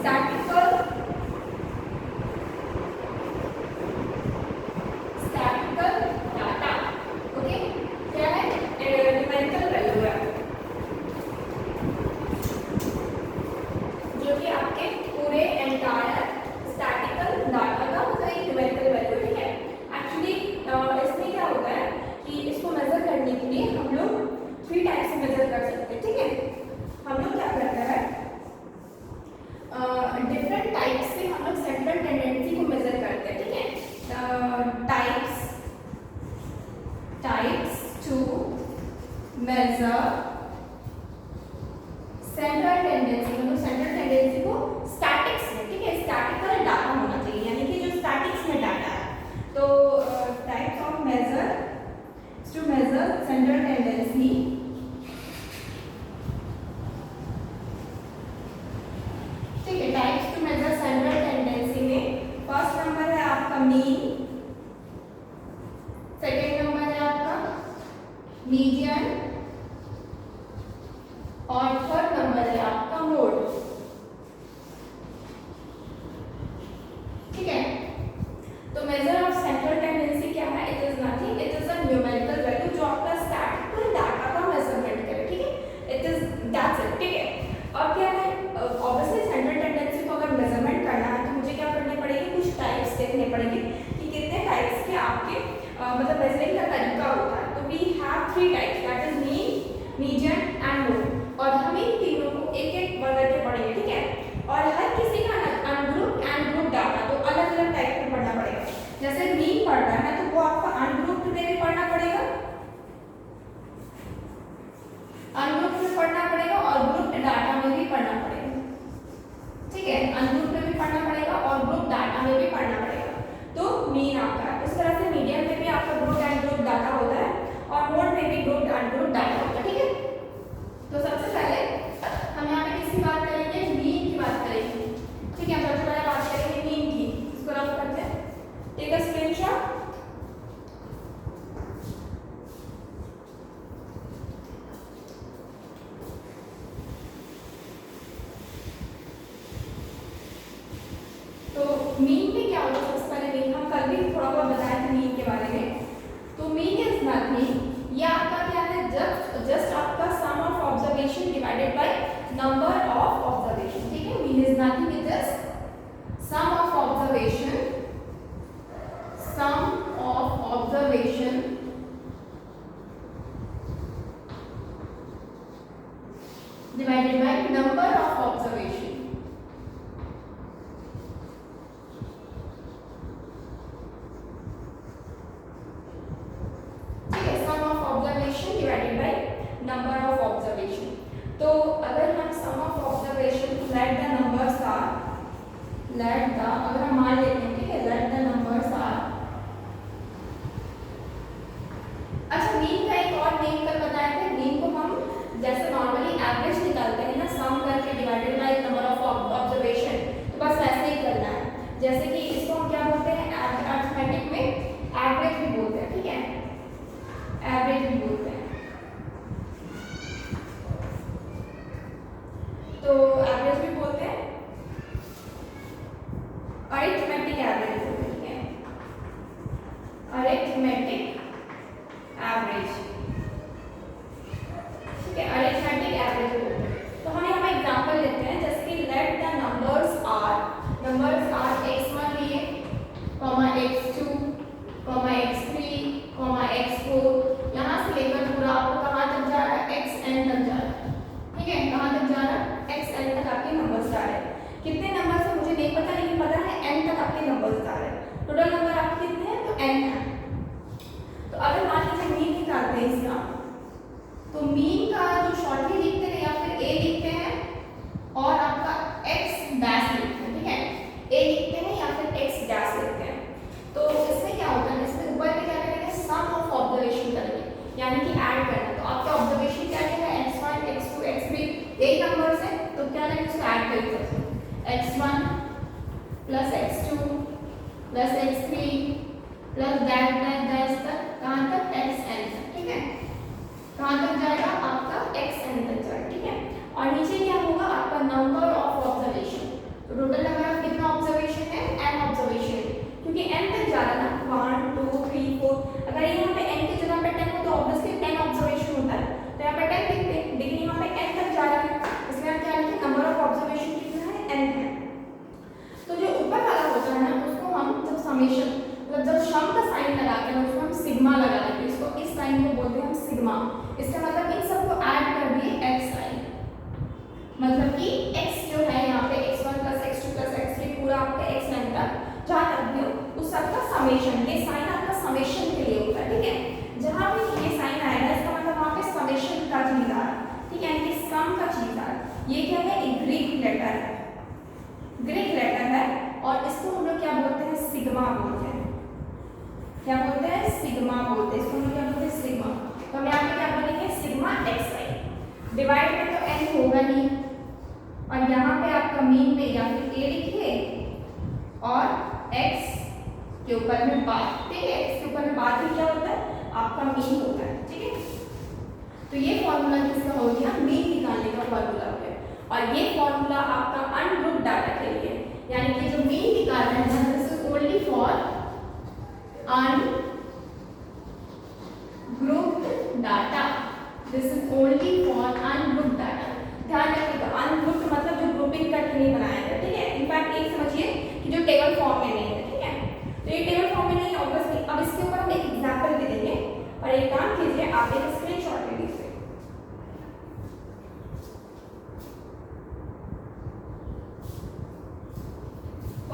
Statistical data, okay, क्या है, numerical value है जो कि आपके पूरे एंटायर स्टैटिकल डाटा का मतलब एक न्यूमेरिकल वैल्यू है, ठीक है। एक्चुअली इसमें क्या होता है कि इसको मेजर करने के लिए हम लोग 3 टाइप से मेजर कर सकते हैं, ठीक है। हम लोग क्या करते हैं, डिफरेंट टाइप से हम लोग सेंट्रल टेंडेंसी को मेजर करते हैं, ठीक है। Types to measure central tendency, मतलब सेंट्रल टेंडेंसी को स्टैटिक्स में, ठीक है, स्टैटिकल डाटा होना चाहिए, यानी कि जो स्टैटिक्स में डाटा है। तो types of measure to measure central tendency, ठीक है। Types to measure central tendency में फर्स्ट नंबर है आपका मीन, सेकेंड नंबर है आपका मीडियन और थर्ड नंबर है आपका मोड, ठीक है। तो मेजर ऑफ सेंट्रल टेंडेंसी क्या है, it is nothing, it is a numerical value जो आपका स्टैटिकल डाटा का मेजरमेंट करे, ठीक है, इट इज दैट्स इट, ठीक है। और क्या है, ऑब्वियसली सेंट्रल टेंडेंसी को अगर मेजरमेंट करना है तो मुझे क्या करने पड़ेगी, कुछ टाइप्स देखने पड़ेंगे कि कितने टाइप्स के आपके मतलब मेजरिंग का तरीका होता है। तो we have 3 types, that is mean, median and mode, और हम इन तीनों को एक एक करके पढ़ेंगे, ठीक है। और हर किसी का अनग्रुप्ड एंड ग्रुप डाटा तो अलग अलग टाइप में पढ़ना पड़ेगा। जैसे मीन पढ़ना है तो वो आपका अनग्रुप्ड में भी पढ़ना पड़ेगा, अनग्रुप्ड में पढ़ना पड़ेगा और ग्रुप डाटा में भी पढ़ना पड़ेगा, ठीक है। अनग्रुप्ड में भी पढ़ना पड़ेगा और ग्रुप डाटा में भी पढ़ना पड़ेगा। तो मीन आपका है, उस तरह से मीडियन में भी आपका ग्रुप एंड ग्रुप डाटा होता है और मोड में भी ग्रुप एंड ग्रुप डाटा होता है, ठीक है। तो सबसे पहले हम यहाँ पे किसकी बात करेंगे, मीन की बात करेंगे, ठीक है। सबसे पहले बात करेंगे मीन की, इसको रफ करते हैं, टेक अ स्क्रीनशॉट। तो मीन में क्या होता है, सबसे पहले मीन हम कल भी थोड़ा बहुत बताए थे मीन के बारे में। तो मीन इज नथिंग, ये आपका क्या है, जस्ट आपका sum of observation divided by number of observation, ठीक है। Mean is nothing, it is sum of observation divided by number of observation, ठीक है। sum of observation divided by number of observation। तो अगर हम sum of observation let the numbers are, अगर हम मान लेते हैं, ठीक है, let the numbers are, अच्छा मीन का एक और मीन कल बताया था, मीन को हम जैसे नॉर्मली एवरेज निकालते हैं ना, सम करके divided by number of observation, तो बस वैसे ही करना है। जैसे कि इसको हम क्या बोलते हैं, अरिथमेटिक में एवरेज भी बोलते हैं, ठीक है, एवरेज भी बोलते हैं। तो एवरेज भी बोलते हैं, अरिथमेटिक एवरेज बोलते हैं, ठीक है, अरिथमेटिक एवरेज, ठीक है, अरिथमेटिक एवरेज बोलते हैं। तो हम यहाँ पे एग्जांपल लेते हैं, जैसे कि let the numbers are x1 लिए, x2, x3, x4, यहाँ से लेकर पूरा आपको कहाँ तक जा रहा है, xn तक जा रहा है, ठीक है। कहाँ तक जा रहा है, xn तक आपके नंबर्स जा रहे हैं। कितने नंबर्स है मुझे नहीं पता, लेकिन पता है n तक आपके नंबर्स जा रहे हैं। टोटल नंबर आपके कितने हैं, तो n है। तो अगर मान लीजिए मीन निकालते हैं इसका, तो मीन का जो शॉर्टली लिखते हैं या फिर a लिखते हैं और आपका x डैश लिखते हैं, ठीक है, a लिखते हैं या फिर x डैश लिखते हैं। तो इसमें क्या होता है, इसमें ऊपर में क्या करेंगे, सम ऑफ ऑब्जर्वेशन करेंगे, यानी कि ऐड करना। तो आपका ऑब्जर्वेशन क्या है, x1, x2, x3, यही नंबर्स है, तो क्या करेंगे, उसको ऐड करेंगे, x1 plus x2 plus x3 plus dash dash dash तक, कहाँ तक, xn तक, ठीक है। कहाँ तक जाएगा, आपका xn तक जाएगा, ठीक है। और नीचे क्या होगा, आपका नंबर ऑफ ऑब्जर्वेशन, इसका मतलब इन सबको ऐड कर दिए xi, मतलब कि x जो है यहाँ पे x1 + x2 + x3 पूरा आपका x लाइन तक जहाँ तक भी हो उस सबका समेशन, ये साइन आपका समेशन के लिए होता है, ठीक है। जहाँ भी ये साइन आएगा इसका मतलब वहाँ पे समेशन का चीज आ रहा है, ठीक है, यानी कि सम का चीज आ रहा है। ये क्या है, एक ग्रीक लेटर है, ग्रीक लेटर है, और इसको हम लोग क्या बोलते हैं, सिग्मा बोलते हैं। क्या बोलते हैं, सिग्मा बोलते हैं, इसको हम लोग क्या बोलते हैं, सिग्मा। तो हम यहाँ पे क्या बोलेंगे, सिग्मा xi। डिवाइड में तो n होगा नहीं, और यहाँ पे आपका मीन में या फिर a लिखिए और x के ऊपर में बार, ठीक है, x के ऊपर में बार भी क्या होता है, आपका मीन होता है, ठीक है। तो ये फॉर्मूला किसका हो गया, मीन निकालने का फॉर्मूला हो गया, और ये फॉर्मूला आपका अनग्रुप डाटा के लिए, यानी कि जो मीन निकाल रहे हैं this is only for ungrouped data, this is only for ungrouped data. ध्यान रखिएगा, अनग्रुप्ड मतलब जो ग्रुपिंग करके नहीं बनाया गया, ठीक है। इनफैक्ट ये समझिए कि जो टेबल फॉर्म में नहीं है, ठीक है, तो ये टेबल फॉर्म में नहीं है ऑब्वियसली। अब इसके ऊपर हम एक एग्जांपल भी देंगे, और एक काम कीजिए, आप एक स्क्रीनशॉट ले लीजिए।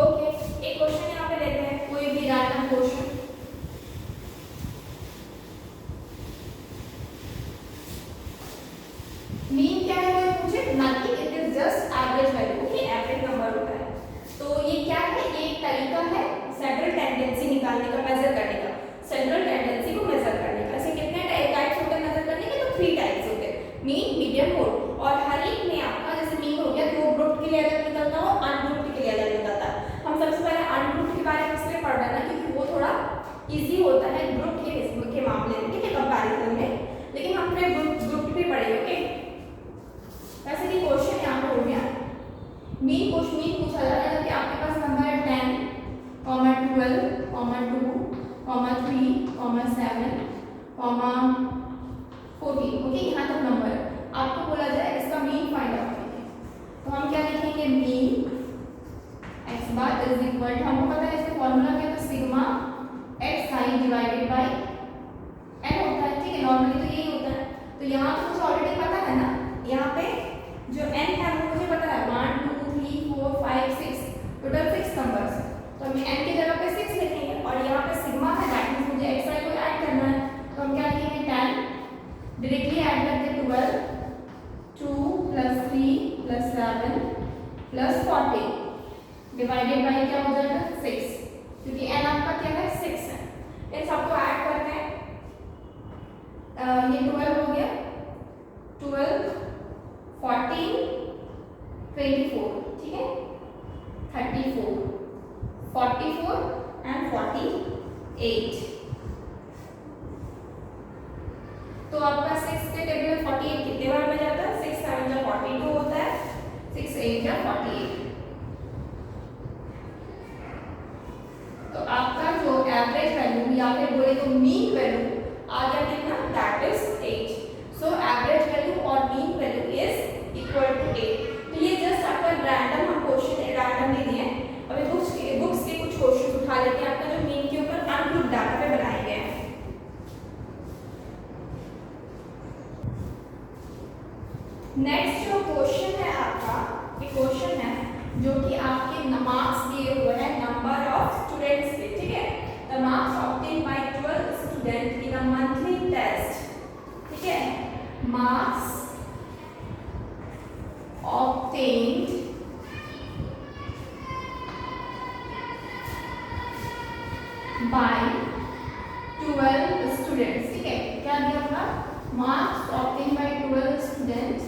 ओके, एक क्वेश्चन यहाँ पे लेते हैं, कोई भी रैंडम क्वेश्चन। मीन क्या है वो पूछे, nothing, it is just average value, okay, average number होता है। तो ये क्या है, ये एक तरीका है सेंट्रल टेंडेंसी निकालने का, मेजर करने का, सेंट्रल टेंडेंसी को मेजर करने का। ऐसे कितने टाइप्स होते हैं मेजर करने के, तो 3 टाइप्स होते हैं, मीन, मीडियन, मोड। और हर एक में आपका जैसे मीन हो गया तो वो ग्रुप के लिए अलग निकलता है और अनग्रुप के लिए अलग निकलता है। हम सबसे पहले अनग्रुप के बारे में इसलिए पढ़ रहे हैं क्योंकि वो थोड़ा इजी होता है ग्रुप के मामले में, ठीक है, कंपैरिजन में, लेकिन हम फिर ग्रुप भी पढ़ेंगे, ओके। वैसे कि क्वेश्चन यहाँ पे हो गया, मीन पूछा जा रहा है कि आपके पास नंबर है 10, 12, 2, 3, 7, 14, ओके, यहाँ तक नंबर है। आपको बोला जाए इसका मीन फाइंड आउट कीजिए, तो हम क्या लिखेंगे, mean x bar is equal, हमको पता है इसका फॉर्मूला क्या है, तो sigma xi divided by n होता है, ठीक है, नॉर्मली तो यही होता है। तो यहाँ पे मुझे ऑलरेडी पता है ना, यहाँ पे जो n है वो मुझे पता है 1 2 3 4 5 6, टोटल 6 नंबर्स, तो हम n की जगह पे 6 लिखेंगे, और यहाँ पे सिग्मा है, दैट मींस मुझे xi को ऐड करना है, तो हम क्या लिखेंगे, 10, डायरेक्टली ऐड करके 12, 2 + 3 + 7 + 14 डिवाइडेड बाय क्या हो जाएगा, 6, क्योंकि n आपका क्या है, 6 है। इन सबको ऐड करते हैं, ये 12 हो गया, 12 14 24, ठीक है, 34 44 एंड 48। तो आपका 6 के टेबल में 48 कितने बार में जाता है, 6 7 जा 42 होता है, 6 8 जा 48। तो आपका जो एवरेज वैल्यू या फिर बोले तो मीन वैल्यू आ गया कितना, that is 8। So average value और mean value is equal to 8। तो ये जस्ट आपका रैंडम हम क्वेश्चन रैंडम दे दिए। अभी बुक्स के कुछ क्वेश्चन उठा लेते हैं आपका जो मीन के ऊपर अनग्रुप डाटा पे बनाए गए हैं। नेक्स्ट जो क्वेश्चन है आपका, ये क्वेश्चन है जो कि आपके मार्क्स दिए हुए हैं नंबर ऑफ स्टूडेंट्स पे, ठीक है, the marks obtained by 12 student in a monthly test, ठीक है, मार्क्स obtained by 12 students, ठीक है, क्या दिया होगा, marks obtained by 12 students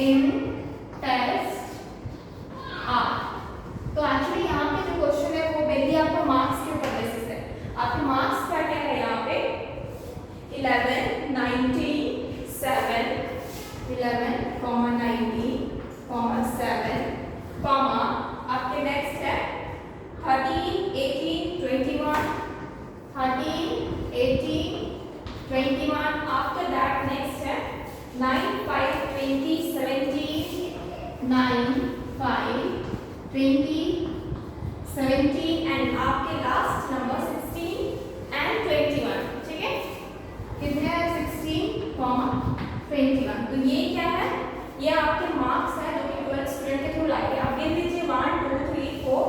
in test are। तो एक्चुअली यहाँ पे जो क्वेश्चन है वो मेनली आपका मार्क्स के ऊपर बेसिस है। आपके मार्क्स क्या क्या है यहाँ पे, 11 90 7 11 90 7 आपके नेक्स्ट है 13 18 21 13 18 21। आफ्टर दैट नेक्स्ट है 9 5 20 17 9 5 20 17 एंड आपके लास्ट नंबर 16 एंड 21, ठीक है, कितने हैं 16, ये आपके मार्क्स हैं जो कि 12 स्टूडेंट के थ्रू लाए गए। आप गिन लीजिए 1 2 3 4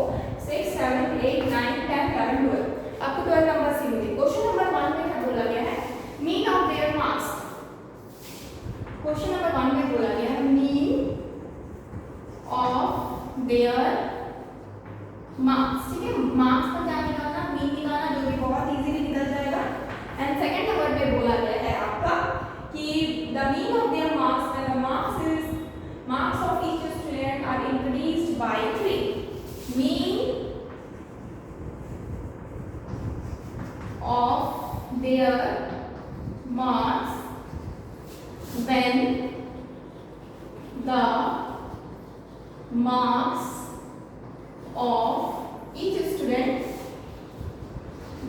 6 7 8 9 10 11 12, आपको 12 नंबर सी मिली। क्वेश्चन नंबर 1 में क्या बोला गया है, mean of their marks. Question number 1 में बोला गया है मीन ऑफ देयर मार्क्स। ठीक है, मार्क्स का क्या निकालना, मीन निकालना, जो कि बहुत इजीली निकल जाएगा। एंड सेकंड नंबर पे बोला गया है आपका कि the mean of their marks, when the marks of each student are increased by 3, mean of their marks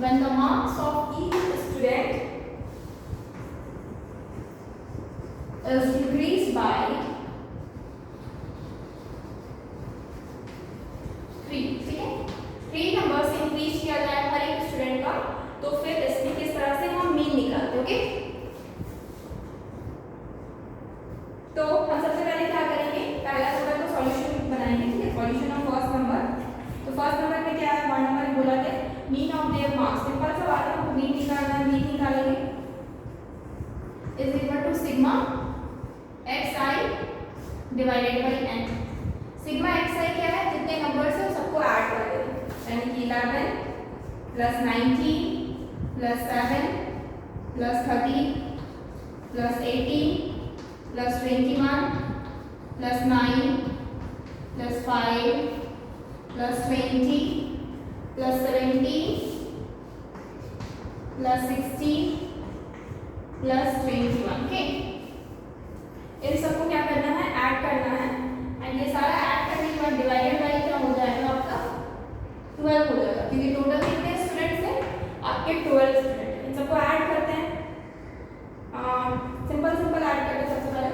when the marks of each student is increased by 3। ठीक है, 3 नंबर से increase किया जाए हर एक स्टूडेंट का, तो फिर इसमें किस तरह से हम मीन निकालते हैं। ओके, तो हम सबसे पहले क्या करेंगे, पहला थोड़ा तो सॉल्यूशन बनाएंगे। ठीक है, सॉल्यूशन ऑफ फर्स्ट नंबर। तो फर्स्ट नंबर में क्या है, 1 नंबर में बोला है mean of their marks. Simple सा बात है, हमको मीन निकालना है। मीन निकालेंगे is equal to sigma xi divided by n। Sigma xi क्या है, जितने नंबर्स है सबको ऐड कर देंगे, यानी कि 11 plus 19 plus 7 plus 30 plus 18 plus 21 plus 9 plus 5 plus 20 plus 17 plus 16 plus 21। Okay, इन सबको क्या करना है, ऐड करना है। एंड ये सारा ऐड करने के बाद डिवाइडेड बाय क्या हो जाएगा, आपका 12 हो जाएगा, क्योंकि टोटल कितने स्टूडेंट्स हैं, आपके 12 स्टूडेंट। इन सबको ऐड करते हैं, सिंपल ऐड करते हैं। सबसे पहले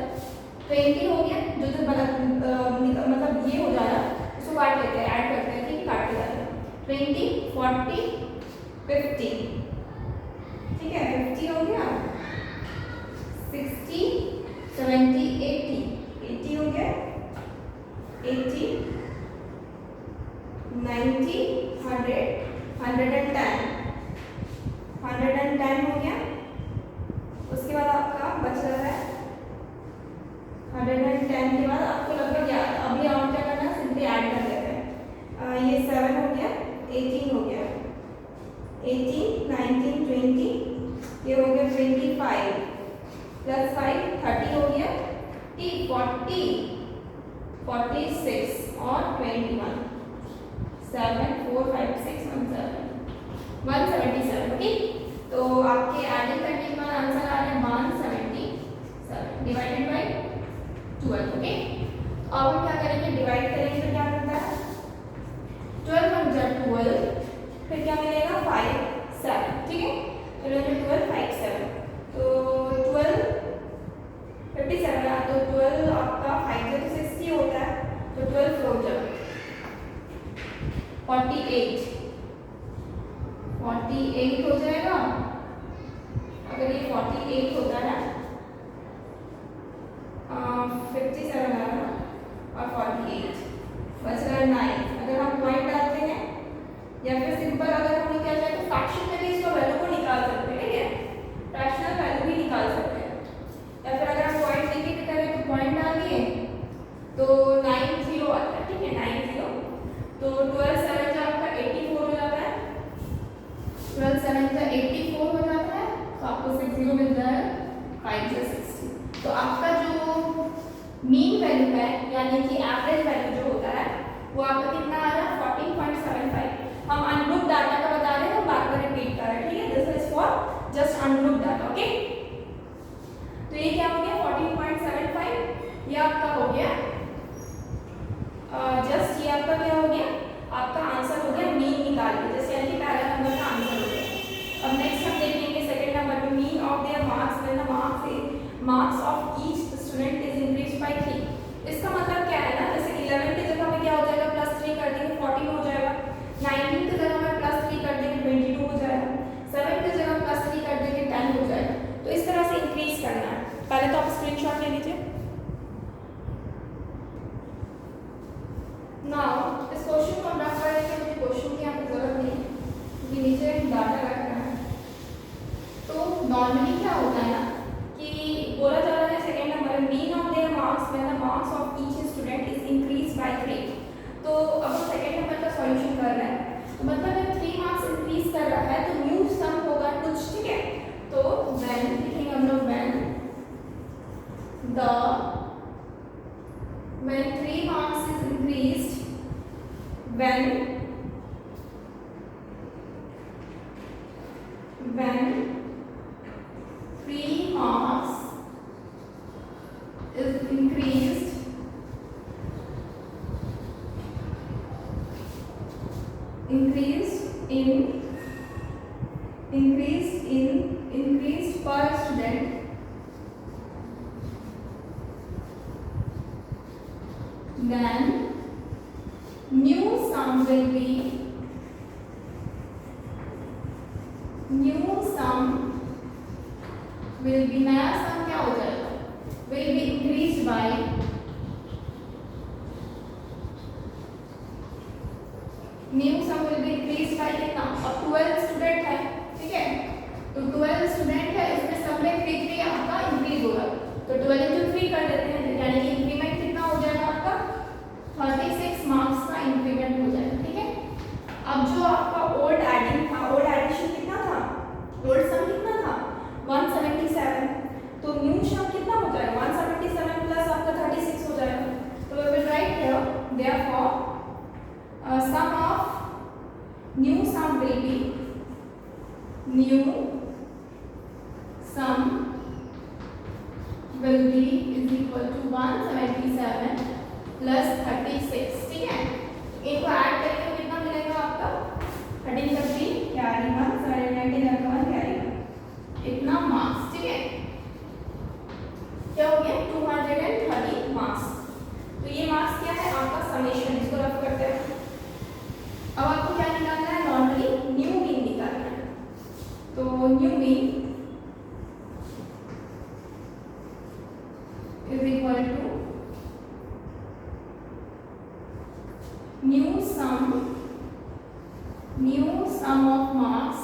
20 हो गया, जो मतलब ये हो जाएगा, उसको काट लेते हैं, ऐड करते हैं। ठीक है, काट के जाते हैं 20 40 50। ठीक है, 50 हो गया, 60 70 80 हो गया, 80 90 100 110 हो गया। उसके बाद आपका बच रहा है 110 के बाद आपको लगभग याद, अभी और क्या करना है, सिंपली ऐड कर लेते हैं। ये 7 हो गया, 18 हो गया, 18 19 20, ये हो गया 25 प्लस 5 30 हो गया, 40 46 और 21 7 4 5 6 177। ओके, तो आपके एडिंग करने के बाद आंसर आ रहा है 177 डिवाइडेड बाय 12। ओके, अब हम क्या करेंगे, डिवाइड करेंगे तो क्या बनता है, 12 × 12, फिर क्या मिलेगा 5 7। ठीक है, 12 5 7, तो 12 57 है, तो 12 आपका 5 से तो 60 होता है, तो 12 4 जब 48 हो जाएगा। अगर ये 48 होता है, 57 है ना, और 48 बच रहा है 9। अगर हम पॉइंट डालते हैं या फिर सिंपल अगर हम लोग क्या चाहते हैं, फ्रैक्शन में भी इसका वैल्यू को निकाल सकते हैं। ठीक है, फ्रैक्शनल वैल्यू भी निकाल सकते हैं, या फिर अगर हम पॉइंट लेके करें तो पॉइंट डाल दिए तो 90 आता है। ठीक है, 90, तो 12 7 आपका 84 हो जाता है, 12 7 84 हो जाता है, तो आपको 60 मिलता है, 5 से 60। तो आपका जो मीन वैल्यू है, यानी कि एवरेज वैल्यू जो होता है, वो आपका कितना आ रहा है, 14.75। हम अनग्रुप डाटा का बता रहे हैं, हम बार बार रिपीट कर रहे हैं। ठीक है, this is for just ungroup data. Okay, तो ये क्या हो गया, 14.75, ये आपका हो गया जस्ट, ये आपका क्या हो गया, आपका आंसर हो गया मीन निकाल के, जैसे यानी कि पहला नंबर का आंसर हो गया। अब नेक्स्ट हम देखेंगे सेकंड नंबर में, mean of their marks when the marks of each student is increased by 3। इसका मतलब क्या है ना, जैसे 11 की जगह पे क्या हो जाएगा, +3 कर when 3 marks is increased per student, then new sum will be नया सम क्या हो जाएगा, will be increased by new sum will be increased by कितना, अब 12 स्टूडेंट है, ठीक है, तो 12 स्टूडेंट है, इसमें सब में 3 आपका इंक्रीज होगा, तो 12 into 3 कर देते हैं, यानी कि इंक्रीमेंट कितना हो जाएगा आपका 36 मार्क्स का इंक्रीमेंट हो जाएगा, ठीक है। अब जो आपका ओल्ड एडिंग था, ओल्ड एडिशन कितना था, ओल्ड सम कितना था 177, तो न्यू सम कितना हो जाएगा 177 प्लस आपका 36 हो जाएगा, तो we will write here therefore sum of new sum will be is equal to 177 plus 36, ठीक है, इनको ऐड करके कितना मिलेगा आपका 13 30 कैरी 1 790 कैरी 1 इतना मार्क्स, ठीक है, क्या हो गया 230 मार्क्स। तो ये मार्क्स क्या है आपका समेशन, इसको रफ करते हैं। अब आपको क्या निकालना है, नॉर्मली न्यू मीन निकालना है, तो new mean is equal to new sum of marks,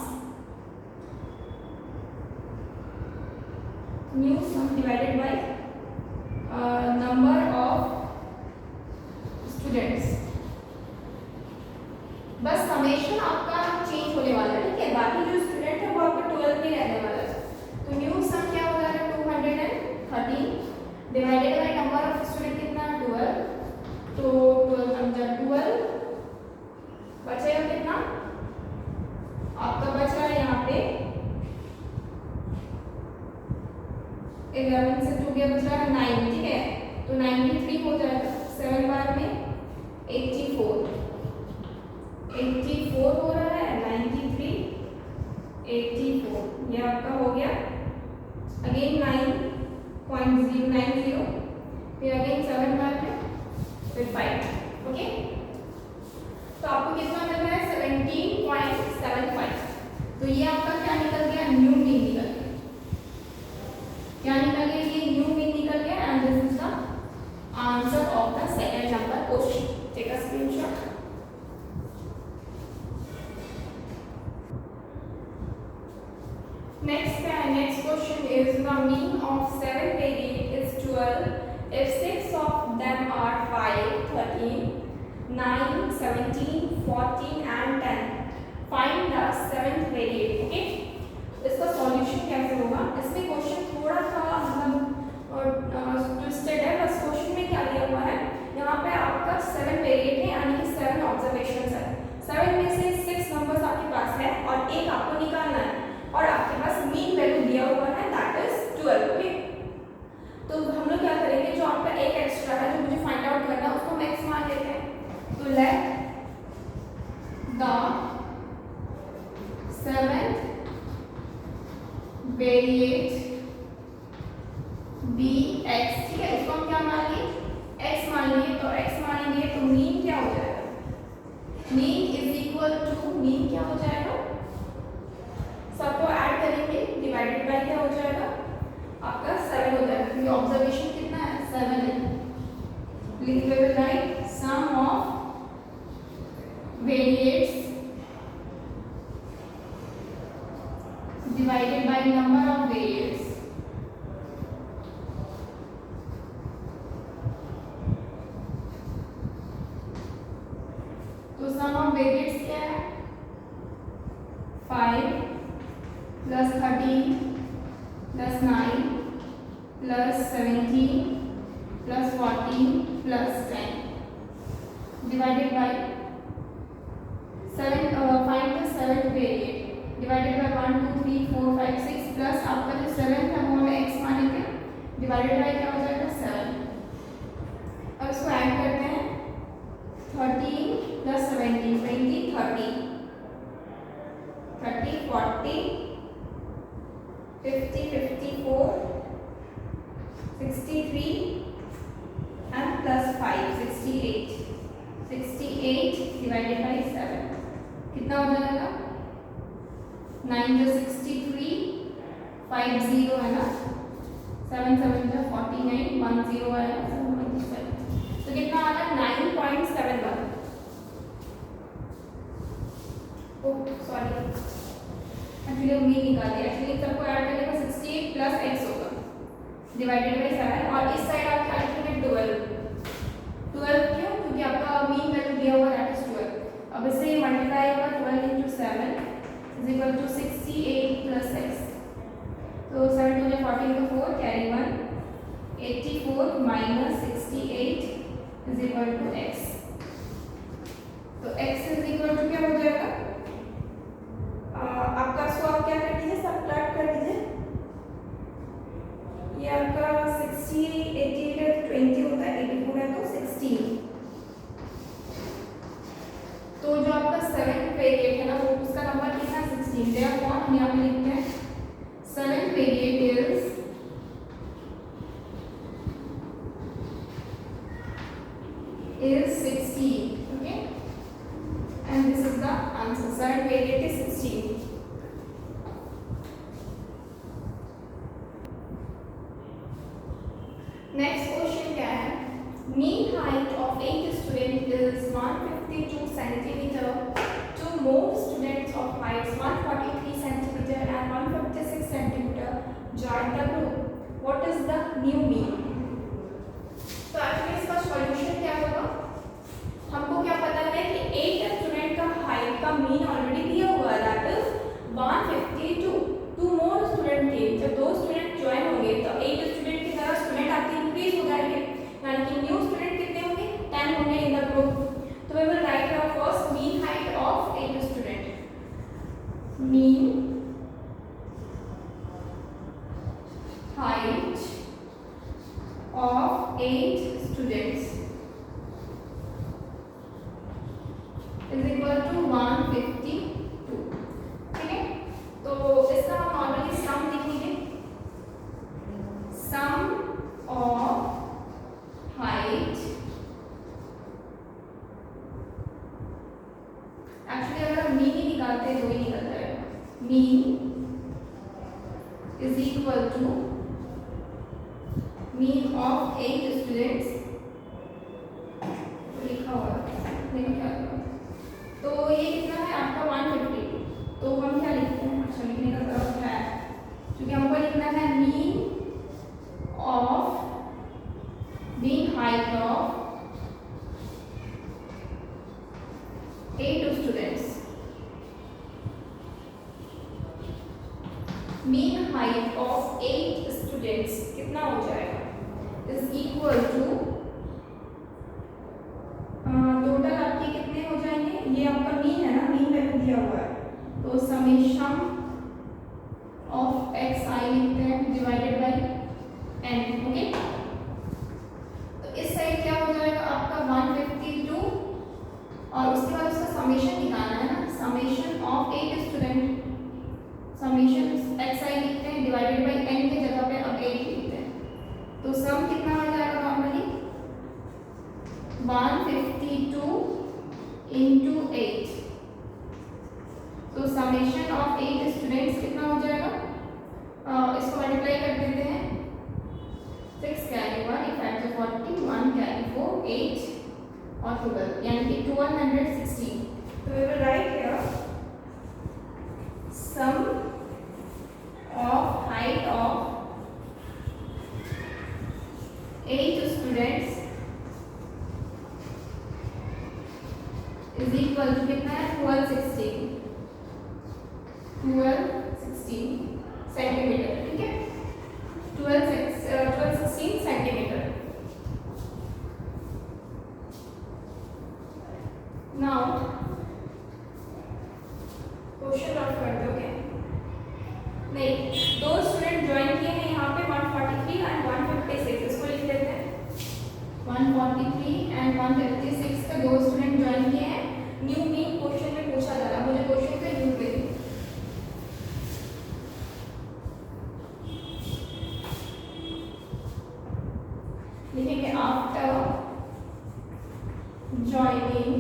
new sum divided by number of students, बस समेशन आपका चेंज होने वाला है, ठीक है, बाकी जो स्टूडेंट है वो आपका 12 में रहने वाला है, तो न्यू सम क्या हो जाएगा 230 divided by number of student कितना 12, तो 12 बचेगा कितना आपका, बच रहा है यहाँ पे 11 से 2 गया, बच रहा है 9, ठीक है, तो 93 हो जाएगा, 7 बार में 84 हो रहा है, 93 84 ये आपका हो गया, अगेन 9.090 फिर अगेन 7 बार में फिर 5, ओके, तो आपको कितना मिल रहा है 17.75, तो ये आपका क्या निकल गया न्यू मीन निकल गया, क्या निकल गया ये न्यू मीन निकल गया, and this is the answer of the second number question, take a screenshot. Next question is the mean of 7 variables is 12 if 6 of them are 5, 13, 9, 17, 14 and 10. Find the 7th variable, okay? इसका solution कैसे होगा, इसमें question थोड़ा सा मतलब twisted है, बस question में क्या दिया हुआ है, यहाँ पे आपका 7 वेरिएट है, यानी कि 7 ऑब्जर्वेशंस है, 7 में से 6 नंबर्स आपके पास है और एक आपको निकालना है, और आपके पास मीन वैल्यू दिया हुआ है दैट इज 12, ओके। तो हम लोग क्या करेंगे, जो आपका एक एक्स्ट्रा है जो मुझे फाइंड आउट करना है उसको मैक्स मान लेते हैं, तो let the 7th variate be x, ठीक है, इसको हम क्या मान लिए एक्स मान लिए, तो एक्स मान लिए तो मीन क्या हो जाएगा, mean is equal to mean क्या हो जाएगा, सबको ऐड करेंगे डिवाइडेड बाय क्या हो जाएगा आपका 7 हो जाएगा, क्योंकि ऑब्जर्वेशन कितना है 7 है, लिख we will write sum of variates divided by number of variates, तो सम ऑफ वेरिएट्स क्या है 5 plus 13 plus 9 plus 17 plus 14 plus 10 divided by find the seventh variate divided by 1 2 3 4 5 6 plus आपका जो सेवेंथ है वो हमें x मानेंगे डिवाइडेड बाय क्या हो जाएगा 7। अब इसको ऐड करते हैं 13 plus 17 20 30 30 40 50 54 63 and plus 5 68 68 divided by 7 कितना हो जाएगा 9 जो 63 5 0 है ना 7 7 जो 49 1 0 है 7 तो कितना आ रहा है 9.71 ओह सॉरी एक्चुअली उम्मीद निकाल दिया एक्चुअली सबको ऐड करने का 68 प्लस x होगा डिवाइडेड बाय 7 और इस साइड आप क्या लिखेंगे 12 क्यों क्योंकि आपका मीन वैल्यू दिया हुआ दैट इज 12 अब इससे मल्टीप्लाई होगा 12 into 7 is equal to 68 plus x तो 7 to 14 to 4 carry 1 84 minus 68 is equal to x तो x is equal to क्या हो जाएगा आपका इसको आप क्या कर दीजिए सबट्रैक्ट कर दीजिए ये आपका 60 88 है 20 होता है 84 है तो 16 तो जो आपका सेवेंथ वेरिएट है ना वो उसका नंबर कितना है 16 देयरफॉर हम यहाँ पे लिखते हैं seventh variate is 16 okay and this is the answer seventh variate is 16 next question क्या है mean height of 8 student is 152 centimeter two more students of heights 143 centimeter and 156 centimeter join the group what is the new mean तो actually इसका solution क्या होगा हमको क्या पता है कि 8 स्टूडेंट का हाइट का मीन ऑलरेडी दिया हुआ है that is 152 two more student थे जब दो स्टूडेंट ज्वाइन होंगे तो 8 स्टूडेंट की तरह स्टूडेंट आपके इंक्रीज हो जाएंगे यानी कि न्यू स्टूडेंट कितने होंगे 10 होंगे इन द ग्रुप तो we will write our first mean height of 8 student mean height of 8 students is equal to 152 ठीक है तो इसका हम नॉर्मली सम लिखेंगे सम ऑफ हाइट एक्चुअली अगर हम मीन ही निकालते हैं तो ही निकल जाएगा mean is equal to mean of 8 students लिखा हुआ देखो क्या तो ये कितना है आपका 150 तो हम क्या लिखते हैं अच्छा लिखने का जरूरत है क्योंकि हमको लिखना है mean height of 8 students mean height of 8 students कितना हो जाएगा is equal to टोटल आपके कितने हो जाएंगे ये आपका मीन है ना मीन वैल्यू दिया हुआ है तो समेशन ऑफ एक्स आई लिखते हैं डिवाइडेड बाय एन ओके तो इस साइड क्या हो जाएगा आपका 152 और उसके बाद उसका समेशन निकालना है ना summation of 8 student summation x i लिखते हैं डिवाइडेड बाय एन के जगह पे अब 8 लिखते हैं तो सम कितना हो जाएगा नॉर्मली 152 into 8 तो समेशन ऑफ 8 स्टूडेंट्स कितना हो जाएगा इसको मल्टीप्लाई कर देते हैं 6 carry 1 if add to 40 1 carry 4 8 और 12 यानी कि 216 तो we will write here sum of height of 8 students is equal to कितना है 1216 सेंटीमीटर ठीक है 1216 सेंटीमीटर now क्वेश्चन नोट करते हो क्या? नहीं, दो स्टूडेंट ज्वाइन किए हैं यहाँ पे 143 एंड 156, इसको लिख देते हैं 143 एंड 156 का दो स्टूडेंट ज्वाइन किए हैं। न्यू मीन क्वेश्चन में पूछा जा रहा है, मुझे क्वेश्चन का न्यू दे दो। लिखेंगे after joining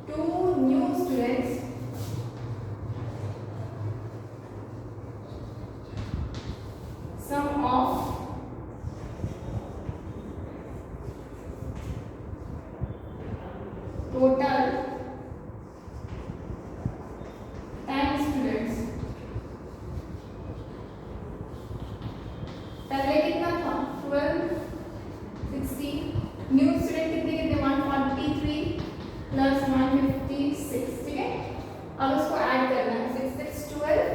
two new students sum of total 10 students। पहले कितना था 12 60, न्यू स्टूडेंट कितने कितने 143 प्लस 156, ठीक है। अब उसको ऐड करना है 6 6 12,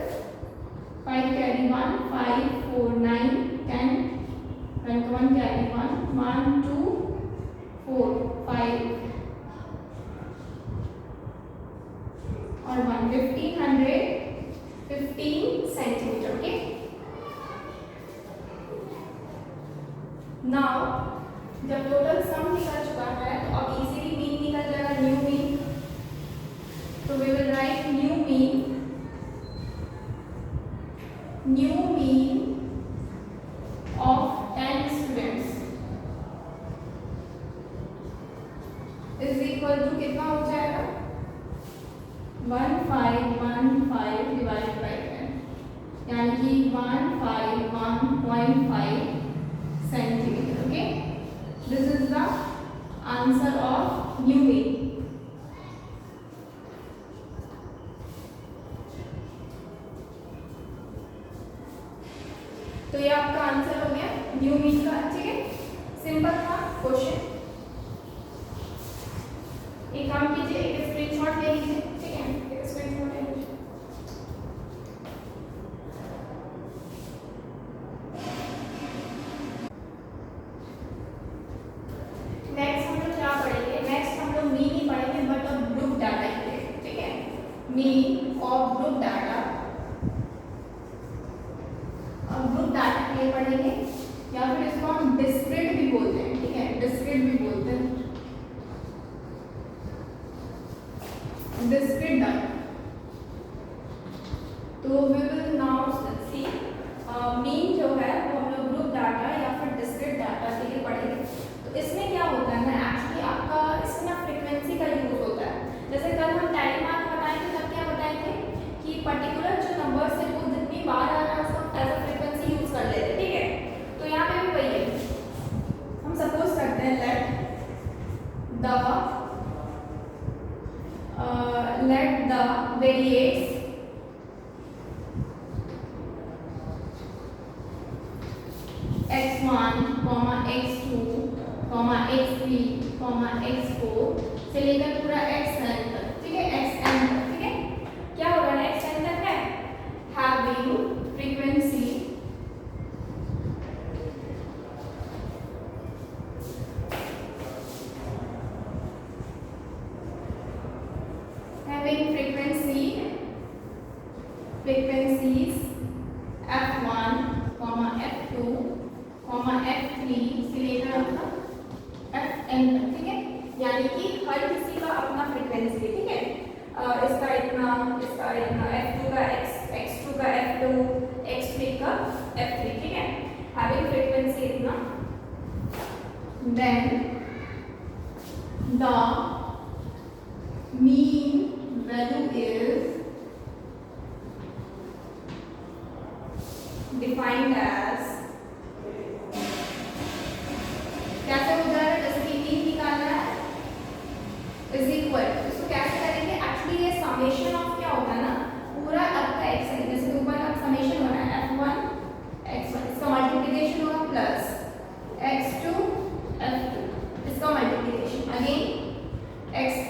5 कैरी 1 5 4 9 10 1 कैरी 1 1 2 4 5 और 1 1515 सेंटीमीटर, ओके। नाउ जब टोटल सम निकल चुका है तो अब इजीली मीन निकल जाएगा, न्यू मीन। तो we will write new mean of 10 students is equal to कितना हो जाएगा 1515 डिवाइड बाय 10, यानी कि 151.5 centimetre, okay. This is the answer of new mean. तो ये आपका आंसर हो गया न्यू मीन का, ठीक है। सिंपल था क्वेश्चन। एक काम कीजिए, एक स्क्रीनशॉट ले लीजिए, ठीक है, एक स्क्रीनशॉट ले लीजिए। नेक्स्ट हम लोग क्या पढ़ेंगे, नेक्स्ट हम लोग मीन ही पढ़ेंगे बट ऑफ ग्रुप डाटा के लिए, ठीक है। मीन ऑफ ग्रुप डाटा, अब ग्रुप डाटा के लिए पढ़ेंगे, या फिर इसको हम डिस्क्रीट भी बोलते हैं, ठीक है, डिस्क्रीट भी बोलते हैं, डिस्क्रीट डाटा। तो we will now see mean जो है वो हम लोग ग्रुप डाटा या फिर डिस्क्रीट डाटा के लिए पढ़ेंगे। तो इसमें क्या होता है ना, एक्चुअली आपका इसमें फ्रीक्वेंसी का यूज होता है। जैसे कल हम टाइम मार्क बताए थे, तब क्या बताए थे कि पर्टिकुलर जो नंबर है वो जितनी बार आ रहा है उसको एज अ फ्रीक्वेंसी यूज कर लेते हैं, ठीक है। तो यहाँ पे भी वही है, हम सपोज करते हैं let the variates x1, x2, x3, x4 से लेकर पूरा xn तक, ठीक है, xn तक, ठीक है। क्या होगा ना, xn तक है having frequency frequencies f1, f2, f3 से लेकर अपना fn तक, ठीक है। यानी कि हर किसी का अपना फ्रीक्वेंसी है, ठीक है। इसका इतना f2 का x2 का f2, x3 का f3, ठीक है। having frequency इतना, then the mean value is defined as, कैसे हो जाएगा, जैसे कि मीन निकालना है इज इक्वल, इसको कैसे करेंगे, एक्चुअली ये समेशन ऑफ क्या होता है ना, पूरा आपका x है, जैसे ऊपर का समेशन हो रहा है f1 x1, इसका मल्टीप्लिकेशन होगा प्लस x2 f2, इसका मल्टीप्लिकेशन अगेन x3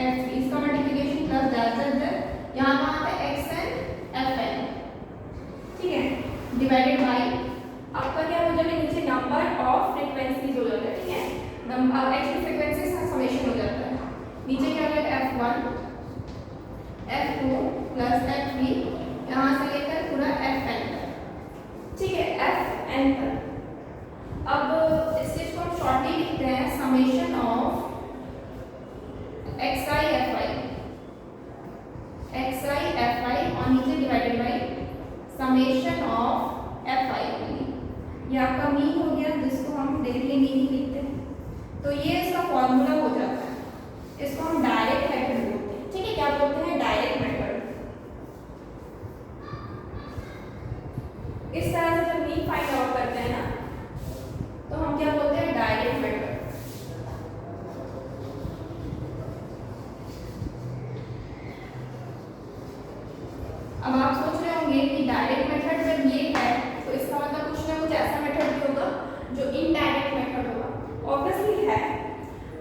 f3, इसका मल्टीप्लिकेशन प्लस दैट यहाँ पर आता है xn fn, ठीक है, डिवाइडेड बाय आपका क्या हो जाएगा, नीचे नंबर ऑफ फ्रीक्वेंसीज हो जाता है, ठीक है। नंबर x की फ्रीक्वेंसी का समेशन हो जाता है, फॉर्मूला हो जाता है। इसको हम डायरेक्ट मेथड बोलते हैं। ठीक है, क्या बोलते हैं? Direct method. इस तरह से जब मीन फाइंड आउट करते हैं ना, तो हम क्या बोलते हैं? Direct method. अब आप सोच रहे होंगे कि डायरेक्ट मेथड जब ये है तो इसका मतलब कुछ ना कुछ ऐसा मेथड भी होगा जो इनडायरेक्ट मेथड होगा। ऑब्वियसली है।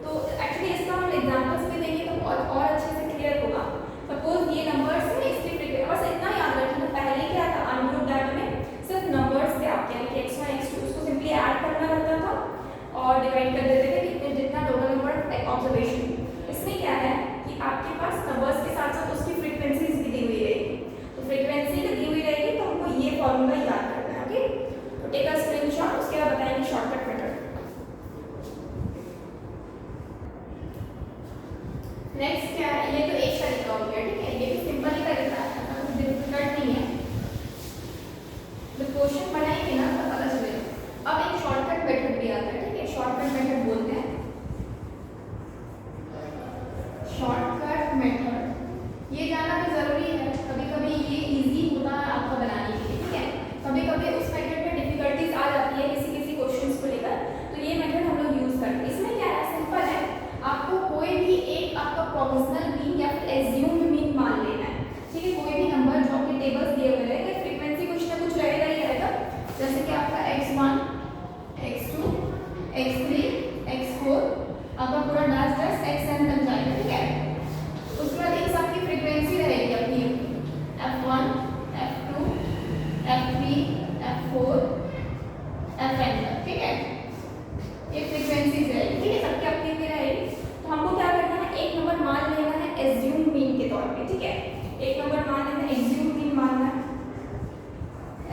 तो एक्चुअली इसका हम एग्जांपल्स में देंगे तो और अच्छे से क्लियर होगा। सपोज ये नंबर्स है, इसकी फ्रीक्वेंसी बस इतना याद रखना। पहले क्या था? अनग्रुप डाटा में सिर्फ नंबर्स थे आपके, यानी कि x1 x2, उसको सिंपली ऐड करना रहता था और डिवाइड कर देते थे कितने, जितना टोटल नंबर ऑब्जर्वेशन। इसमें क्या है कि आपके पास नंबर्स के साथ साथ उसकी फ्रीक्वेंसीज भी दी हुई रहेगी। तो फ्रीक्वेंसी दी हुई रहेगी तो हमको ये फॉर्मूला याद करना है। ओके, तो टेक अ स्क्रीनशॉट, उसके बाद बताएंगे शॉर्टकट मेथड। नेक्स्ट क्या है? ये तो एक तरीका हो गया। ठीक है, ये भी सिंपल ही तरीका है, कुछ डिफिकल्ट नहीं है। जब क्वेश्चन बनाएंगे ना तो पता चलेगा। अब एक शॉर्टकट मेथड भी आता है। ठीक है, शॉर्टकट मेथड बोलते हैं। शॉर्टकट मेथड ये जानना भी जरूरी है। कभी कभी ये इजी होता है आपका बनाने के लिए। ठीक है, कभी कभी उस मेथड में डिफिकल्टीज आ जाती है किसी किसी क्वेश्चंस को लेकर, तो ये मेथड हम लोग यूज करते हैं। इसमें क्या है? सिंपल है, आपको कोई भी एक आपका प्रोपोर्शनल मीन या फिर एज्यूम्ड मीन मान लेना है। ठीक है, कोई भी नंबर जो आपके टेबल्स दिए हुए रहेंगे, फ्रीक्वेंसी कुछ ना कुछ रहेगा ही रहेगा। जैसे कि आपका x1 x2 x3 x4 आपका पूरा डैश डैश xn तक जाएगा। ठीक है, उसके बाद इन सब की फ्रीक्वेंसी रहेगी अपनी f1 f2 f3 f4 fn तक। ठीक है, ये फ्रीक्वेंसीज रहेगी। ठीक है, सबकी अपनी अपनी रहेगी। तो हमको क्या करना है? एक नंबर मान लेना है एज्यूम मीन के तौर पे। ठीक है, एक नंबर मान लेना है, एज्यूम मीन मानना है,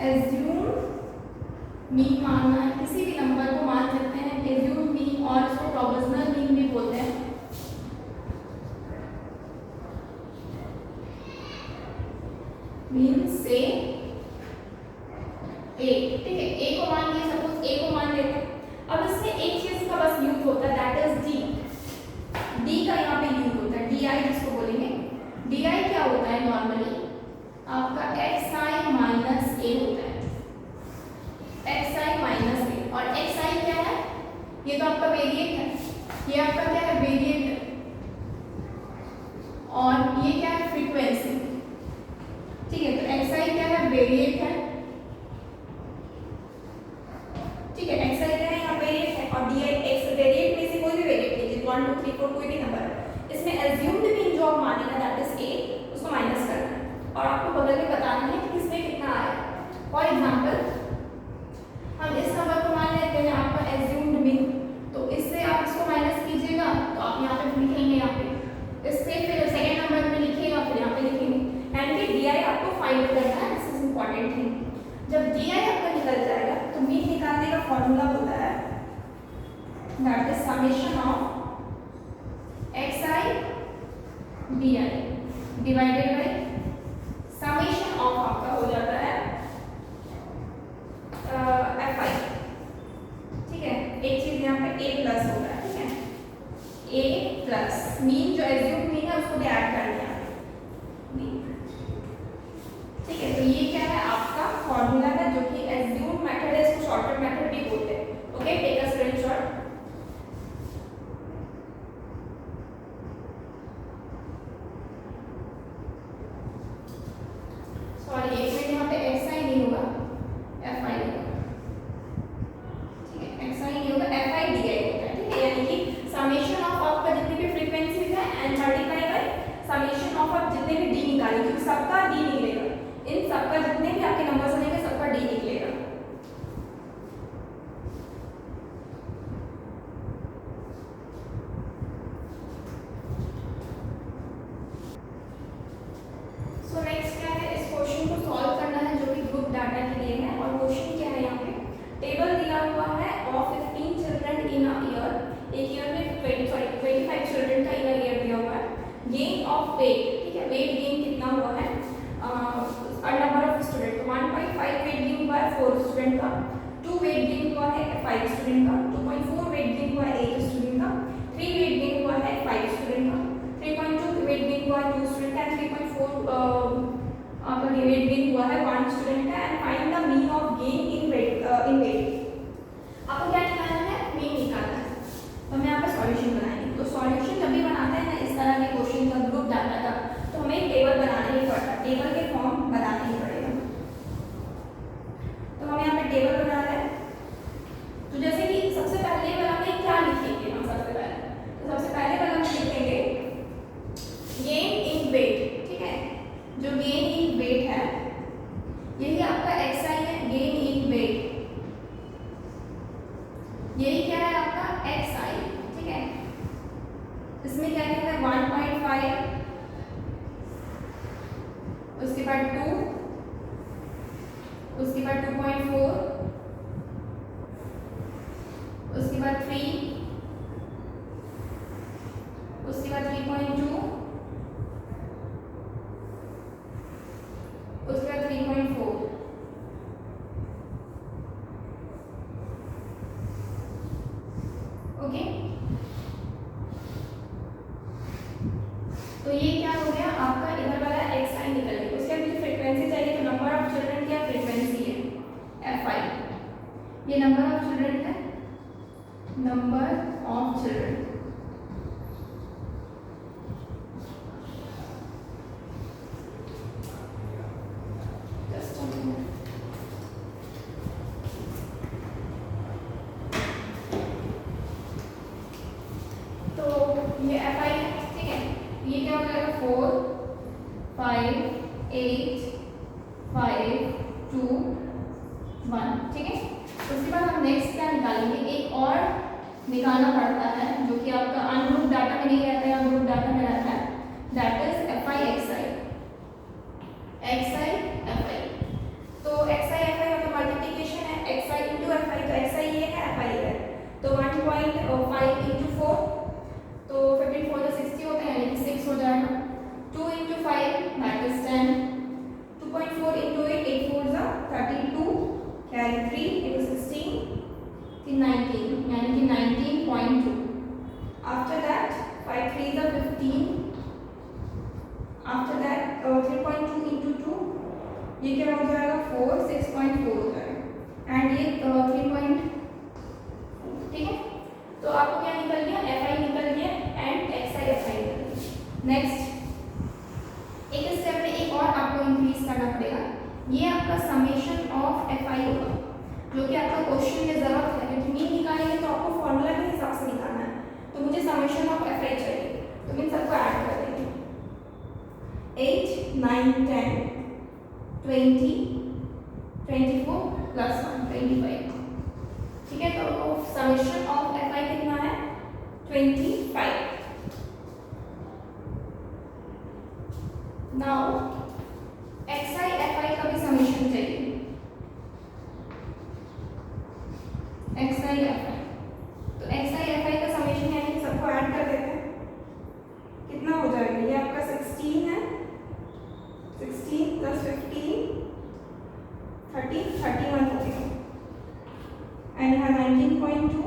एज्यूम मीन मानना है। किसी भी नंबर को मान सकते हैं एज्यूम मीन, और इसको प्रोपोर्शनल मीन भी बोलते हैं। मीन से ए। ठीक है, ए को मान लिया, सपोज ए को मान लेते हैं। अब इसमें एक चीज का बस यूज होता है, दैट इज डी। डी का यहाँ पे यूज होता है, डी आई जिसको बोलेंगे। डी आई क्या होता है? नॉर्मली आपका एक्स आई माइनस ए होता है, एक्स आई माइनस ए। और एक्स आई क्या है? ये तो आपका वेरिएट है, ये आपका क्या है? वेरिएट है। और ये क्या है? फ्रीक्वेंसी। ठीक है, तो एक्स आई क्या है? वेरिएट है। ठीक है, एक्स आई क्या है? यहाँ वेरिएट है। और डी आई एक्स वेरिएट में से कोई भी वेरिएट लीजिए, 1 2 3 4 कोई भी नंबर है। इसमें एज्यूम्ड मीन जो आप मानेगा दैट इज ए, उसको माइनस करना है और आपको बदल के बताना है कि किसमें कितना आया। फॉर एग्जांपल हम इस नंबर को मान लेते हैं आपका एज्यूम्ड मीन, तो इससे आप इसको माइनस कीजिएगा तो आप यहाँ पे लिखेंगे, यहाँ पे इससे फिर सेकंड नंबर में लिखिएगा, फिर यहाँ पे लिखेंगे। एंड कि डी आई आपको फाइंड करना है, दिस इज इंपॉर्टेंट थिंग। जब डी आई आपका निकल जाएगा तो मीन निकालने का फॉर्मूला होता है that is summation of x I D I divided by summation of आपका हो जाता है एफ आई। ठीक है, एक चीज यहाँ पे ए प्लस होगा। ठीक है, ए प्लस मीन जो एज्यूम मीन है उसको भी ऐड कर लिया। ठीक है, तो ये क्या है? आपका फॉर्मूला है जो कि एज्यूम मेथड है, इसको शॉर्टकट मेथड भी बोलते हैं। Okay, take a screenshot. Sorry, एक मिनट, यहाँ पे एक्स आई नहीं होगा, एफ आई होगा। ठीक है, एक्स आई नहीं होगा, एफ आई डी आई होता है। ठीक है, यानी कि समेशन ऑफ आपका जितनी भी फ्रीक्वेंसीज है and multiply by summation of आप जितने भी डी निकालेंगे, क्योंकि सबका डी निकलेगा, इन सबका जितने भी आपके नंबर्स बनेंगे सबका डी निकलेगा। सो नेक्स्ट क्या है? इस क्वेश्चन को सॉल्व करना है जो कि ग्रुप डाटा के लिए है। और क्वेश्चन क्या है? यहाँ पे टेबल दिया हुआ है of 15 children in a year. एक ईयर में 25 चिल्ड्रन का इन अ ईयर दिया हुआ है। Gain of weight. ठीक है, वेट गेन कितना हुआ है? नंबर ऑफ स्टूडेंट, तो 1.5 वेट गेन हुआ है 4 स्टूडेंट का, 2 वेट गेन हुआ है 5 स्टूडेंट का, 2.4 वेट गेन हुआ है 8 स्टूडेंट का, 3 इसमें क्या क्या है 1.5, उसके बाद 2, उसके बाद 2.4, उसके बाद 3, उसके बाद 3.2, उसके बाद 3.4। ओके, तो ये क्या हो गया आपका इधर वाला एक्स आई निकल गया। उसके बाद फ्रीक्वेंसी चाहिए, तो नंबर ऑफ चिल्ड्रन क्या फ्रीक्वेंसी है एफ आई, ये नंबर ऑफ चिल्ड्रन है, नंबर ऑफ चिल्ड्रन। तो ये एफ आई है, ठीक है। ये क्या हो जाएगा 4 5 8 5 2 1, ठीक है। उसके बाद हम नेक्स्ट क्या निकालेंगे, एक और निकालना पड़ता है जो कि आपका अनग्रुप डाटा में नहीं रहता है, अनग्रुप डाटा में रहता है, that is F i x I, x i F I. तो एक्स आई एफ आई मतलब मल्टीप्लिकेशन है, x I into F I, तो एक्स आई ये है एफ आई है, तो 1.5 इंटू 4, तो 15 4 60 होते हैं, यानी कि 6 हो जाएगा। 2 इंटू 5 दैट इज 10, 2.4 इंटू 8, 8 4 जा 32, कैरी 3 इट इज 16, 19, यानी कि 19.2। आफ्टर दैट 5 3 जा 15, आफ्टर दैट 3.2 इंटू 2, ये क्या हो जाएगा 4, 6.4 हो जाएगा, एंड ये 3. ठीक है, तो आपको क्या निकल गया एफ आई निकल गया and x i F I निकल गया। नेक्स्ट एक स्टेप में एक और आपको इंक्रीज करना पड़ेगा, ये आपका समेशन ऑफ एफ आई होगा, जो कि आपका क्वेश्चन में जरूरत है, क्योंकि मीन निकालेंगे तो आपको फॉर्मूला के हिसाब से निकालना है, तो मुझे समेशन ऑफ एफ आई चाहिए, तो इन सबको ऐड कर देंगे 8 9 10 20 24 प्लस 1 25, ठीक है। तो समेशन ऑफ एफ आई कितना है 25। Now x i F I का भी समेशन चाहिए, एक्स आई एफ आई, तो एक्स आई एफ आई का समेशन यानी कि सबको ऐड कर देते हैं, कितना हो जाएगा, ये आपका 16 है, 16 प्लस 15 30 31 हो गया, एंड यहाँ 19.2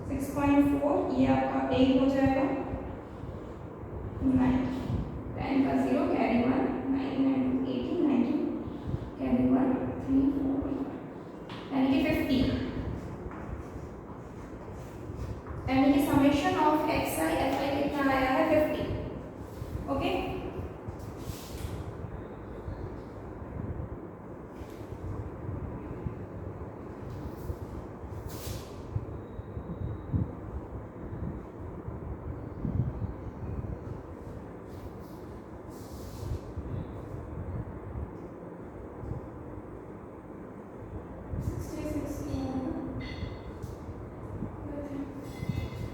6.4, ये आपका 8 हो जाएगा, 9 10 का 0 कैरी 1 9 9 18 19 कैरी 1 3 4 यानी कि 50, यानी कि summation of x i F I कितना आया है 50। ओके,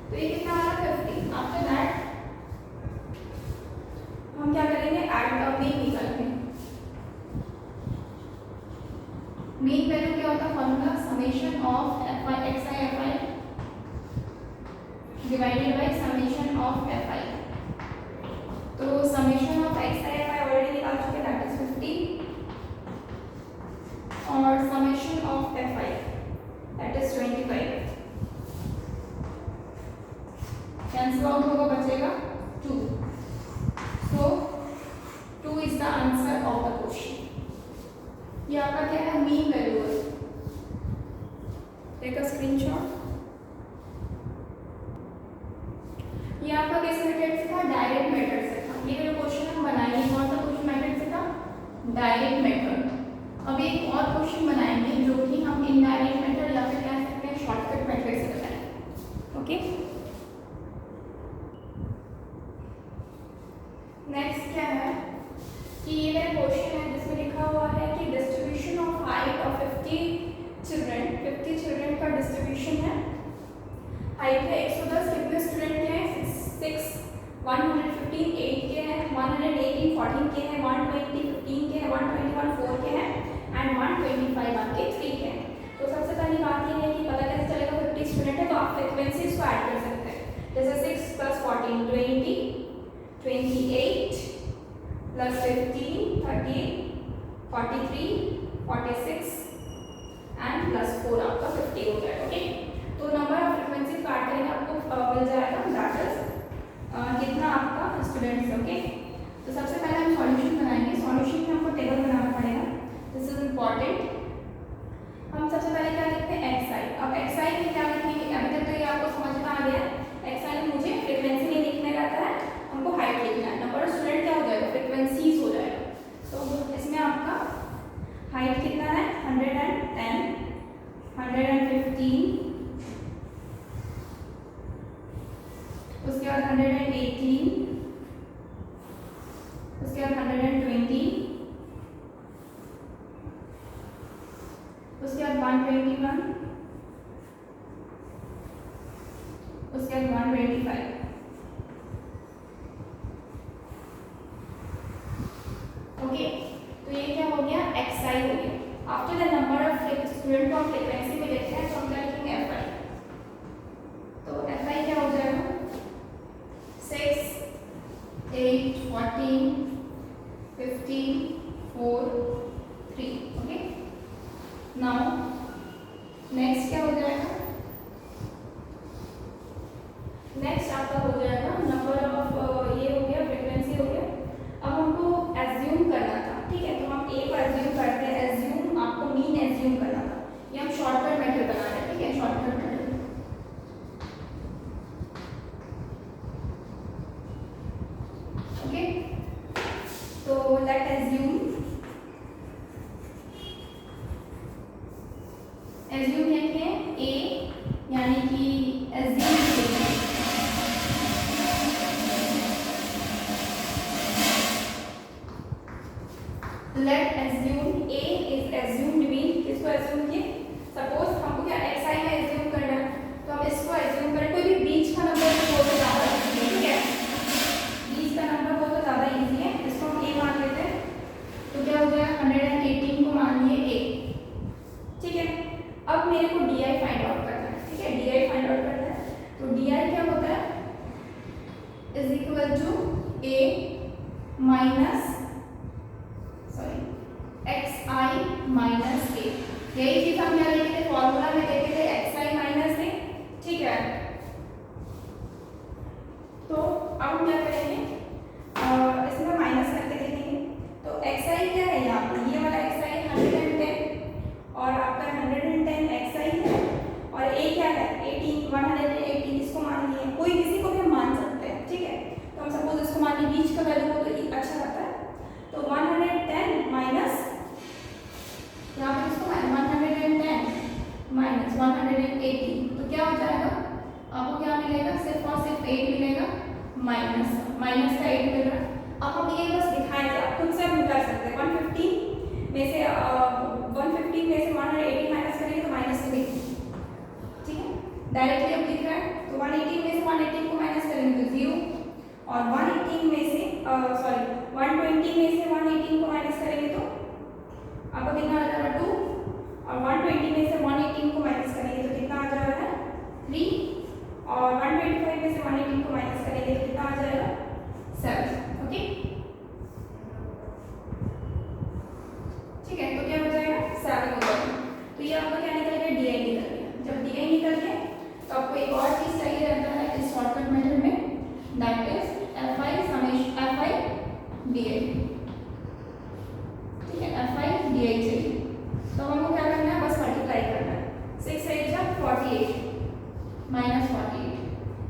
तो ये कितना आ रहा है 50। आफ्टर दैट हम क्या करेंगे, ऐड का मीन निकालेंगे। मीन वैल्यू क्या होता है, formula summation of F i x i F i divided by summation of F I. तो summation of x i F i already निकाल चुके, दैट इज 50, और summation of F I that is 25। Cancel out होगा, बचेगा 2, so 2 is the answer of the question. ये आपका क्या है मीन वैल्यू है, टेक अ स्क्रीनशॉट। ये आपका किस मेथड से था, डायरेक्ट मेथड से था। ये जो क्वेश्चन हम बनाएंगे कौन सा क्वेश्चन मेथड से था, डायरेक्ट मेथड। अब एक और क्वेश्चन बनाएंगे जो कि हम इनडायरेक्ट मेथड या फिर कह सकते हैं शॉर्टकट मेथड से बनाएंगे। ओके, नेक्स्ट क्या है कि ये मेरा क्वेश्चन है जिसमें लिखा हुआ है कि distribution of height of 50 children का डिस्ट्रीब्यूशन है, हाइट है 110, कितने स्टूडेंट 6, 115 8 के हैं, 118 14 के हैं, 120 15 के हैं, 121 4 के हैं एंड 125 आपके 3 के हैं। तो सबसे पहली बात ये है कि पता कैसे चलेगा 50 स्टूडेंट है, तो आप फ्रीक्वेंसीज को ऐड कर सकते हैं। जैसे 6 + 14 20, 28 + 15 30, 43 46 एंड +4 आपका 50 हो जाएगा। ओके, तो नंबर ऑफ फ्रीक्वेंसी को ऐड करेंगे आपको मिल जाएगा दैट इज कितना आपका स्टूडेंट्स। ओके, तो सबसे पहले हम सॉल्यूशन बनाएंगे। सॉल्यूशन में हमको टेबल बनाना पड़ेगा, दिस इज इम्पॉर्टेंट। हम सबसे पहले क्या लिखते हैं xi। अब xi में क्या लिखेंगे, अभी तक तो ये आपको समझ में आ गया। xi में मुझे फ्रीक्वेंसी नहीं लिखने रहता है, हमको हाइट लिखना है। नंबर ऑफ स्टूडेंट क्या हो जाएगा, फ्रीक्वेंसीज हो जाएगा। तो इसमें आपका हाइट कितना है 110, 115, उसके बाद 118, उसके बाद 120, उसके बाद 121, उसके बाद 125। ओके, तो ये क्या हो गया xi हो गया। After the number of student को हम फ्रीक्वेंसी में देखते हैं, तो हम क्या लिखेंगे fi। तो fi क्या हो जाएगा 6 8 14 15 4 3। ओके, नाउ नेक्स्ट क्या हो जाएगा, नेक्स्ट आपका हो जाएगा नंबर ऑफ ये हो गया फ्रीक्वेंसी हो गया। अब हमको एज्यूम करना था, ठीक है, तो हम ए को एज्यूम करते हैं। एज्यूम आपको मीन एज्यूम करना था, ये हम शॉर्टकट मेथड बना रहे हैं, ठीक है, शॉर्टकट मेथड। ओके, तो लेट एज्यूम, एज्यूम लिखते हैं ए यानी कि assume let assume A is assumed B. इसको एज्यूम किए, सपोज हमको क्या xi में एज्यूम करना है, तो हम इसको एज्यूम करें कोई भी बीच का नंबर हो तो ज़्यादा इजी है, ठीक है, बीच का नंबर हो तो ज़्यादा इजी है। इसको हम a मान लेते हैं, तो क्या हो जाएगा 118 को मान लिए a, ठीक है। अब मेरे को di फाइंड आउट करना है, ठीक है, di फाइंड आउट करना है। तो di क्या होता है is equal to a minus xi minus a। यही चीज हम क्या लिखे थे फॉर्मूला में, देखे थे xi माइनस a, ठीक है। तो अब हम क्या करेंगे, इसमें माइनस करके देखेंगे। तो xi क्या है यहाँ पर, ये वाला xi 110 और आपका 110 xi है, और a क्या है 18 118, इसको मान लिए, कोई किसी को भी हम मान सकते हैं, ठीक है। तो हम सपोज इसको मान लिए बीच का वैल्यू हो तो अच्छा रहता है। तो 110 माइनस यहाँ पर इसको 110 माइनस 118, तो क्या हो जाएगा आपको, क्या मिलेगा, सिर्फ और सिर्फ 8 मिलेगा, माइनस का 8 मिल रहा है। अब हम ये बस दिखाएं थे, आप खुद से हम कर सकते हैं। 115 में से 118 माइनस करेंगे तो -3, ठीक है, डायरेक्टली अब दिख रहा है। तो 118 में से 118 को माइनस करेंगे तो 0, और 118 में से 120 में से 118 को माइनस करेंगे तो आपको कितना आ जाएगा 2, और 120 में से 118 को माइनस करेंगे तो कितना आ जाएगा 3, और 125 में से 118 को माइनस करेंगे तो कितना आ जाएगा 7। ओके, ठीक है, तो क्या हो जाएगा 7 हो जाएगा। तो ये आपका क्या निकल गया, di निकल गया। जब di निकल गया तो आपको एक और चीज चाहिए रहता है इस शॉर्टकट मेथड में, दैट इज fi di, ठीक है, fi di चाहिए। तो हमको क्या करना है, बस मल्टीप्लाई करना है। 6 8 जा 48 माइनस 48,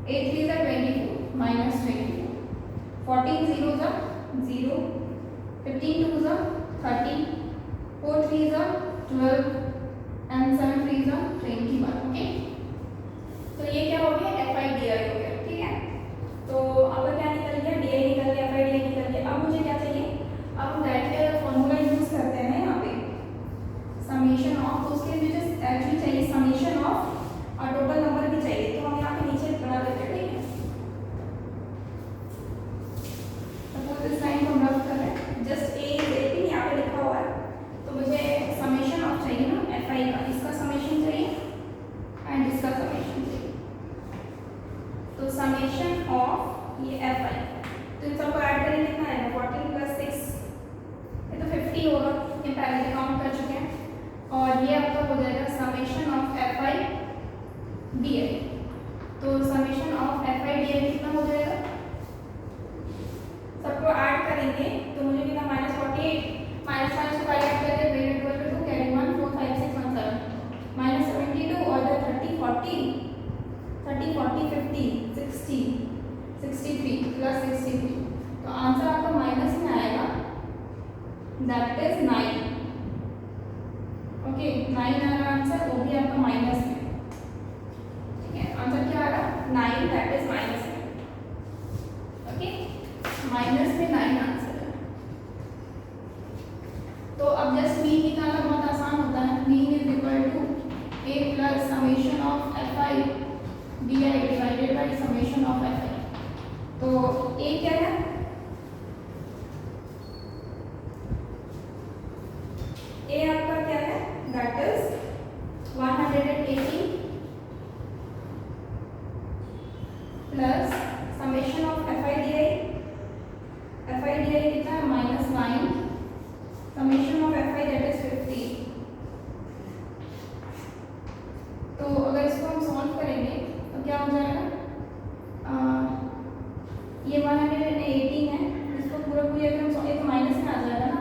8 3 जा 24 माइनस 24, 14 0 जा 0, 15 2 जा 30, 4 3 जा 12 एंड 7 3 जा 21। ओके, तो ये क्या हो गया fi di हो गया, ठीक है। तो अब क्या निकल गया, di निकल गया, fi di निकल गया। अब मुझे क्या चाहिए, अब हम डायरेक्टली फॉर्मूला यूज करते हैं यहाँ पे समेशन ऑफ, तो उसके लिए मुझे एक्चुअली चाहिए समेशन ऑफ और टोटल नंबर भी चाहिए। तो हम यहाँ पे नीचे बना देते हैं, ठीक है। तो समेशन ऑफ ये एफ आई, तो इन सबको ऐड करेंगे कितना आएगा 14 प्लस 6, ये तो 50 होगा, ये पहले से काउंट कर चुके हैं। और ये आपका हो जाएगा summation of F I D i. तो summation of F I D I कितना हो जाएगा, सबको ऐड करेंगे तो मुझे कितना -48, -5 को ऐड करके वेट इक्वल टू कैरी 1 4 5 6 1 7 -72 और 30 40 50 60 63 प्लस 63, तो आंसर आपका माइनस में आएगा, दैट इज 9। ओके 9 आ रहा आंसर, वो भी आपका माइनस में। ठीक है, आंसर क्या आ रहा 9, दैट इज माइनस में। ओके माइनस में 9 आंसर है। तो अब जस्ट मीन निकालना बहुत आसान होता है, mean is equal to a plus summation of F I D I divided by summation of F I. तो a क्या है, a आपका क्या है, that is 180 plus summation of F I D I, F I D I कितना है -9, summation of F I that is 50। तो अगर इसको हम सॉल्व करेंगे तो क्या हो जाएगा, ये 118 है, इसको पूरा पूरी अगर हम ये तो माइनस में आ जाएगा ना,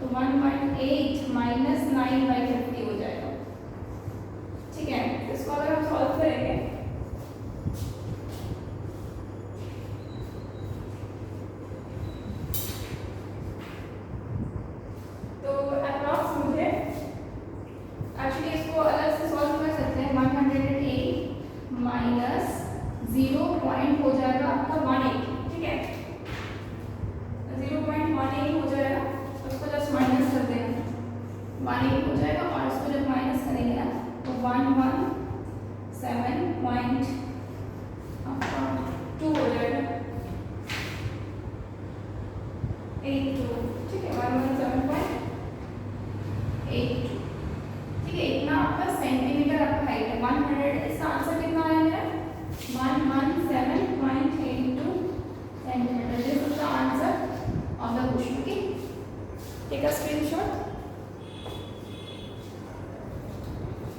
तो 118 माइनस 9/50 हो जाएगा। ठीक है, इसको अगर हम सॉल्व करेंगे तो अप्रॉक्स मुझे एक्चुअली इसको अलग से सॉल्व कर सकते हैं, 108 माइनस 0 पॉइंट हो जाएगा आपका 18। ठीक है, 0.18 हो जाएगा, उसको जस्ट माइनस कर देना, 18 हो जाएगा, और इसको जब माइनस करेंगे ना तो 117.2 हो जाएगा, 82। ठीक है, 117.82। ठीक है, इतना आपका सेंटीमीटर आपका हाइट है। 100, इसका आंसर कितना आया मेरा 117.82 centimetre. This is the answer of the question. Okay, take a screenshot.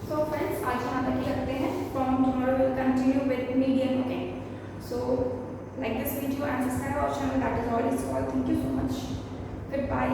So friends, आज यहाँ तक ही रखते हैं, from tomorrow will continue with medium. Okay, so like this video and subscribe our channel, that is all is all. Thank you so much, good bye.